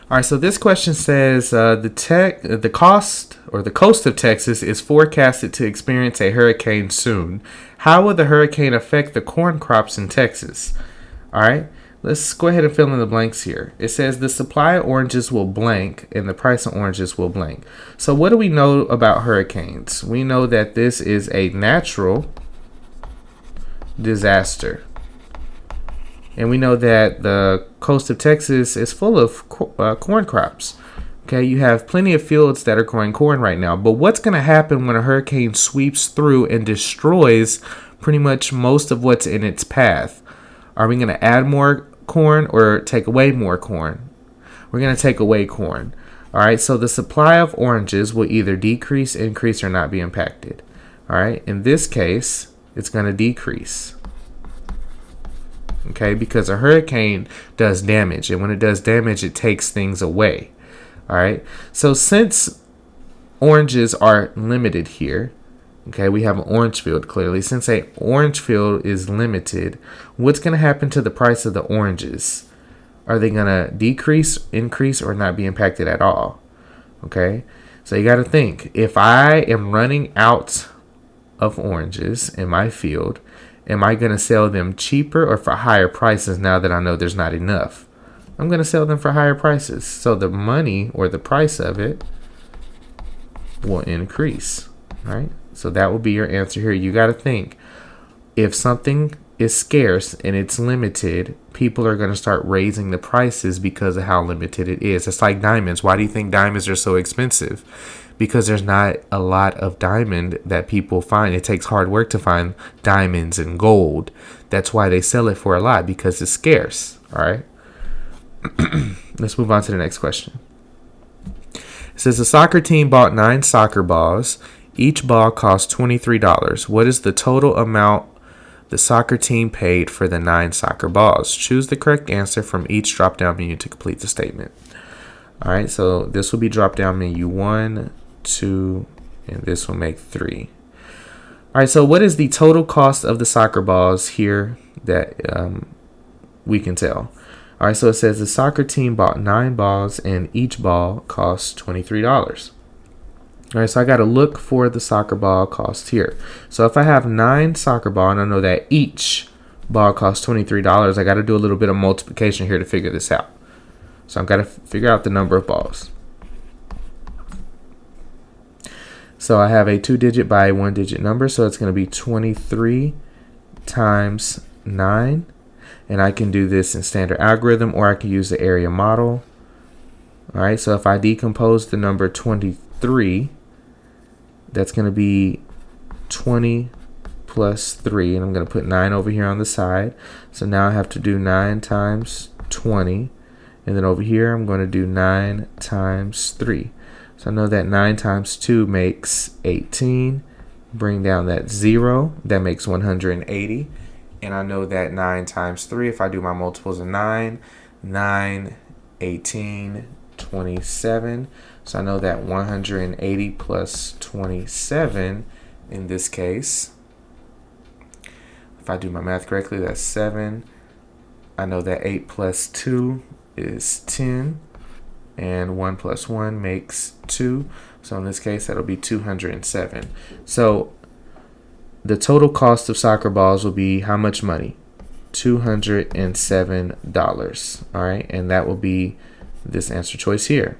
All right, so this question says the coast of Texas is forecasted to experience a hurricane soon. How will the hurricane affect the corn crops in Texas? All right, let's go ahead and fill in the blanks here. It says the supply of oranges will blank and the price of oranges will blank. So what do we know about hurricanes? We know that this is a natural disaster. And we know that the coast of Texas is full of corn crops. Okay, you have plenty of fields that are growing corn right now. But what's going to happen when a hurricane sweeps through and destroys pretty much most of what's in its path? Are we going to add more corn or take away more corn? We're going to take away corn. All right, so the supply of oranges will either decrease, increase, or not be impacted. All right, in this case, it's going to decrease. Okay, because a hurricane does damage, and when it does damage, it takes things away. All right, so since oranges are limited here, okay, we have an orange field clearly. Since an orange field is limited, what's going to happen to the price of the oranges? Are they going to decrease, increase, or not be impacted at all? Okay, so you got to think, if I am running out of oranges in my field, am I going to sell them cheaper or for higher prices now that I know there's not enough? I'm going to sell them for higher prices. So the money or the price of it will increase, right? So that will be your answer here. You got to think, if something is scarce and it's limited, people are going to start raising the prices because of how limited it is. It's like diamonds. Why do you think diamonds are so expensive? Because there's not a lot of diamond that people find. It takes hard work to find diamonds and gold. That's why they sell it for a lot, because it's scarce. All right. Let's move on to the next question. It says a soccer team bought 9 soccer balls. Each ball cost $23. What is the total amount the soccer team paid for the 9 soccer balls? Choose the correct answer from each drop-down menu to complete the statement. All right, so this will be drop-down menu 1, 2, and this will make 3. All right, so what is the total cost of the soccer balls here that we can tell? All right, so it says the soccer team bought 9 balls and each ball costs $23. All right, so I got to look for the soccer ball cost here. So if I have 9 soccer ball and I know that each ball costs $23, I got to do a little bit of multiplication here to figure this out. So I've got to figure out the number of balls. So I have a 2-digit by a 1-digit number, so it's going to be 23 times 9. And I can do this in standard algorithm, or I can use the area model. All right, so if I decompose the number 23, that's going to be 20 plus 3, and I'm going to put 9 over here on the side. So now I have to do 9 times 20, and then over here I'm going to do 9 times 3. So I know that 9 times 2 makes 18. Bring down that 0, that makes 180. And I know that 9 times 3, if I do my multiples of 9, 9, 18, 27. So I know that 180 plus 27 in this case, if I do my math correctly, that's 7. I know that 8 plus 2 is 10. And 1 plus 1 makes 2. So in this case, that'll be 207. So the total cost of soccer balls will be how much money? $207. All right, and that will be this answer choice here.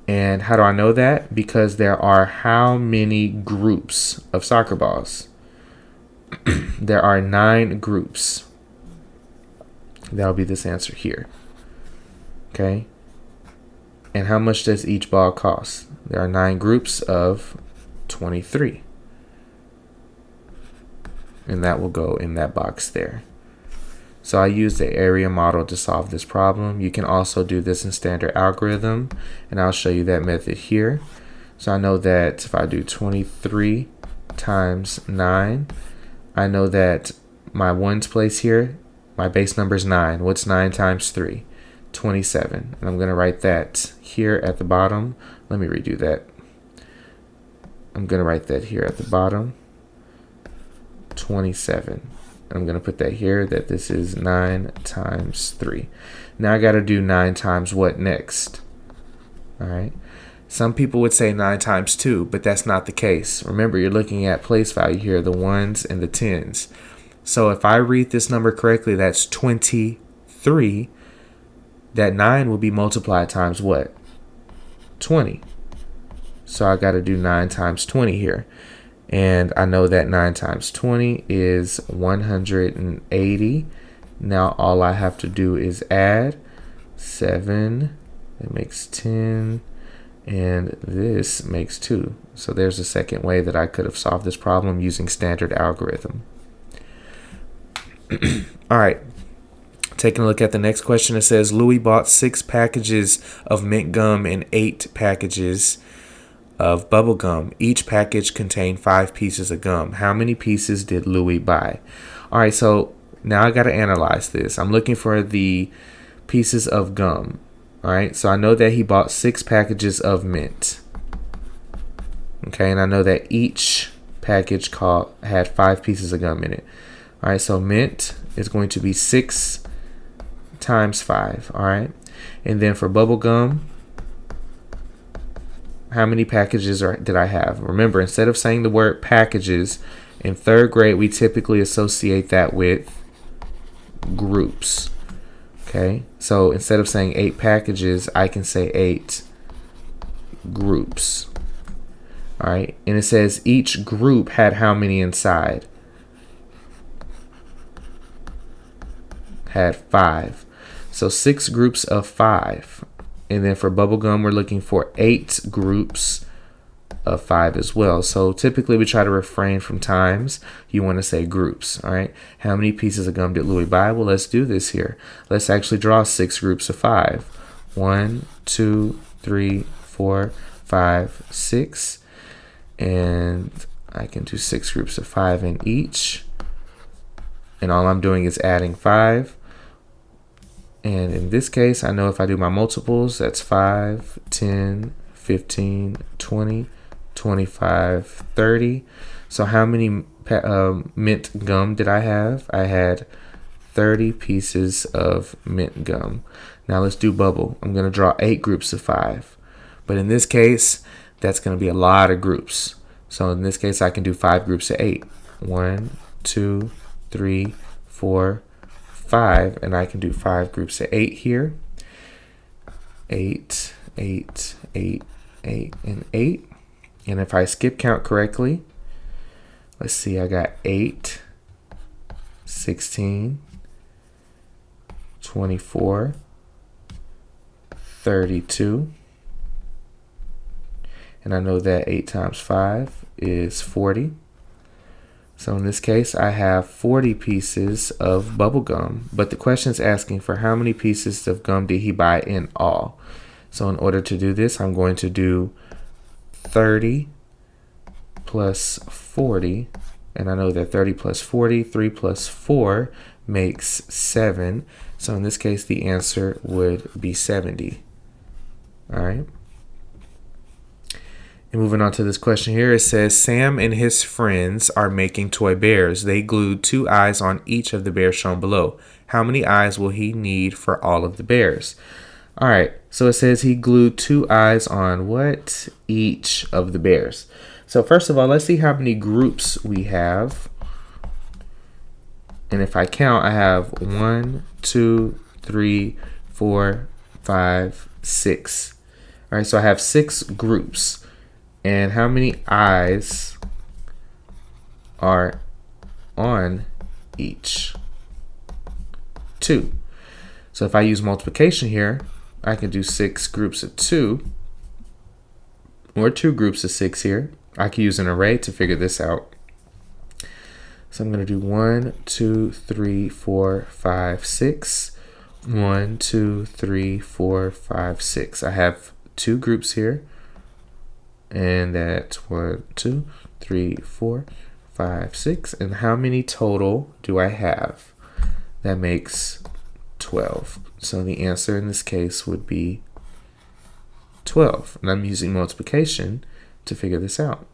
And how do I know that? Because there are how many groups of soccer balls? There are 9 groups. That'll be this answer here. Okay. And how much does each ball cost? There are 9 groups of 23. And that will go in that box there. So I use the area model to solve this problem. You can also do this in standard algorithm, and I'll show you that method here. So I know that if I do 23 times 9, I know that my ones place here, my base number is 9. What's 9 times 3? 27. And I'm going to write that here at the bottom. Let me redo that. I'm going to write that here at the bottom. 27. I'm going to put that here, that this is 9 times 3. Now I got to do 9 times what next? All right. Some people would say 9 times 2, but that's not the case. Remember, you're looking at place value here, the 1s and the 10s. So if I read this number correctly, that's 23. That 9 will be multiplied times what? 20. So I got to do 9 times 20 here. And I know that 9 times 20 is 180. Now all I have to do is add 7. That makes 10. And this makes 2. So there's a second way that I could have solved this problem using standard algorithm. All right. Taking a look at the next question, it says Louis bought 6 packages of mint gum and 8 packages of bubble gum. Each package contained 5 pieces of gum. How many pieces did Louis buy? All right, so now I got to analyze this. I'm looking for the pieces of gum. All right, so I know that he bought 6 packages of mint. Okay, and I know that each package had 5 pieces of gum in it. All right, so mint is going to be 6 times 5. All right, and then for bubble gum, how many packages did I have? Remember, instead of saying the word packages, in 3rd grade, we typically associate that with groups. Okay, so instead of saying 8 packages, I can say 8 groups. All right, and it says each group had how many inside? Had 5. So 6 groups of 5. And then for bubble gum, we're looking for 8 groups of 5 as well. So typically we try to refrain from times. You want to say groups. All right. How many pieces of gum did Louis buy? Well, let's do this here. Let's actually draw 6 groups of 5. 1, 2, 3, 4, 5, 6. And I can do 6 groups of 5 in each. And all I'm doing is adding 5. And in this case, I know if I do my multiples, that's 5, 10, 15, 20, 25, 30. So how many mint gum did I have? I had 30 pieces of mint gum. Now let's do bubble. I'm going to draw 8 groups of 5. But in this case, that's going to be a lot of groups. So in this case, I can do 5 groups of 8. 1, 2, 3, 4, 5, and I can do 5 groups of 8 here. 8, 8, 8, 8, and 8. And if I skip count correctly, let's see, I got 8, 16, 24, 32. And I know that 8 times 5 is 40. So in this case, I have 40 pieces of bubble gum, but the question is asking for how many pieces of gum did he buy in all. So in order to do this, I'm going to do 30 plus 40, and I know that 30 plus 40, 3 plus 4 makes 7. So in this case, the answer would be 70. All right. And moving on to this question here, it says Sam and his friends are making toy bears. They glued 2 eyes on each of the bears shown below. How many eyes will he need for all of the bears? All right, so it says he glued 2 eyes on what? Each of the bears. So first of all, let's see how many groups we have. And if I count, I have 1, 2, 3, 4, 5, 6. All right, so I have 6 groups. And how many eyes are on each? 2. So if I use multiplication here, I can do 6 groups of 2 or 2 groups of 6 here. I can use an array to figure this out. So I'm going to do 1, 2, 3, 4, 5, 6. 1, 2, 3, 4, 5, 6. I have 2 groups here. And that's 1, 2, 3, 4, 5, 6. And how many total do I have? That makes 12. So the answer in this case would be 12. And I'm using multiplication to figure this out.